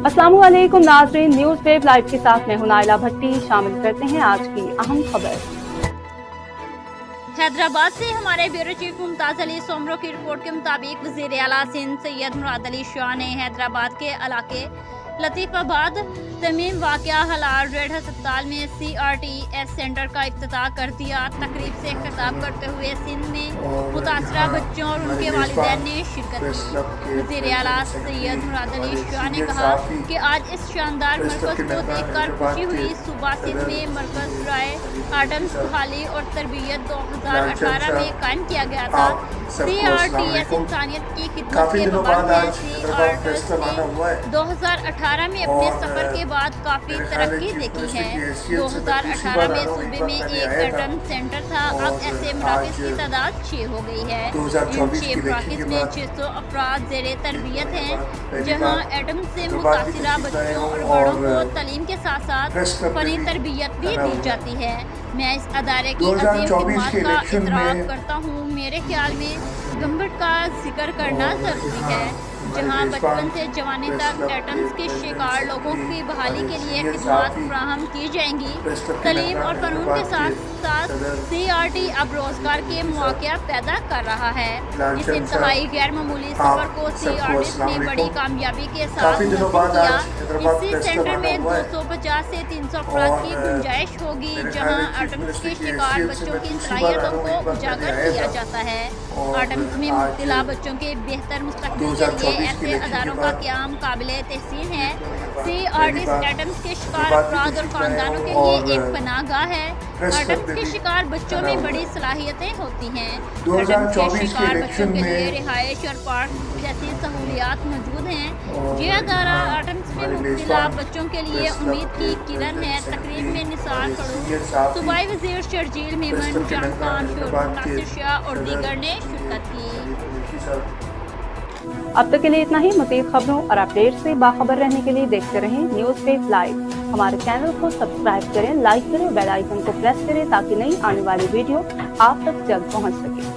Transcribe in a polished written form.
अस्सलामुअलैकुम नाज़रीन, news wave live के साथ मैं हूं नाइला भट्टी। शामिल करते हैं आज की अहम खबर। हैदराबाद से हमारे ब्यूरो चीफ मुमताज अली सोमरो की रिपोर्ट के मुताबिक वज़ीर आला सिंध सैयद मुराद अली शाह ने हैदराबाद के इलाके लतीफ़ाबाद तमीम वाक़या हलाल रेड अस्पताल में CRTS सेंटर का इफ्तिताह कर दिया। तकरीब से खिताब करते हुए सिंध में मुतासरा बच्चों और उनके वालिदैन ने शिरकत की। वज़ीर आला सैयद मुराद अली शाह ने कहा कि आज इस शानदार मरकज़ को देखकर खुशी हुई। सुबह सिंध में मरकज़ राय आडम्स बहाली और तरबियत 2018 में कायम किया गया था। CRTS इंसानियत की खिदमत के मकाम है। CRTS ने 2018 में अपने सफर के बाद काफी तरक्की देखी है। 2018 में सूबे में एक एटम सेंटर था, अब ऐसे मराकज़ की तादाद 6 हो गई है। इन 6 मराकज़ में 600 अफराद ज़ेरे तरबियत हैं, जहाँ एटम से मुतासिरा बच्चों और बड़ों को तालीम के साथ साथ फनी तरबियत भी दी जाती है। मैं इस अदारे की अजीम खिदमत का एहतराम करता हूँ। मेरे ख्याल में गम्बट का जिक्र करना ज़रूरी है, जहाँ बचपन से जवानी तक एटम्स के शिकार लोगों की बहाली के लिए खिदमत फराहम की जाएंगी। तालीम और कानून के साथ साथ CRT अब रोजगार के मौके पैदा कर रहा है। इस इंतहाई गैर मामूली सफर को CRT ने बड़ी कामयाबी के साथ नसीब किया। इसी सेंटर में 250 से 300 अफराद की गुंजाइश होगी, जहाँ एटम्स के शिकार बच्चों की सलाहियतों को उजागर किया जाता है। एटम्स में मुब्तला बच्चों के बेहतर मुस्तकबिल के लिए ऐसे अदारों का क़याम काबिले तहसीन है। CRT एटम्स के शिकार अफराद और ख़ानदानों के लिए एक पनाहगाह है। एटम्स के शिकार बच्चों में बड़ी सलाहियतें होती हैं। एटम्स के शिकार बच्चों के लिए रिहाइश और पार्क जैसी सहूलियात मौजूद हैं। ये अदारा एटम्स में मुब्तला बच्चों के लिए उम्मीद की किरण है। तकरीब में निसार खड़ू, सूबाई वज़ीर शर्जील मेमन, जान खान, नासिर शाह और दीगर ने शिरकत की। अब तक के लिए इतना ही। मज़ीद खबरों और अपडेट से बाखबर रहने के लिए देखते रहें न्यूज़ वेव लाइव। हमारे चैनल को सब्सक्राइब करें, लाइक करें, बेल आइकन को प्रेस करें ताकि नई आने वाली वीडियो आप तक जल्द पहुंच सके।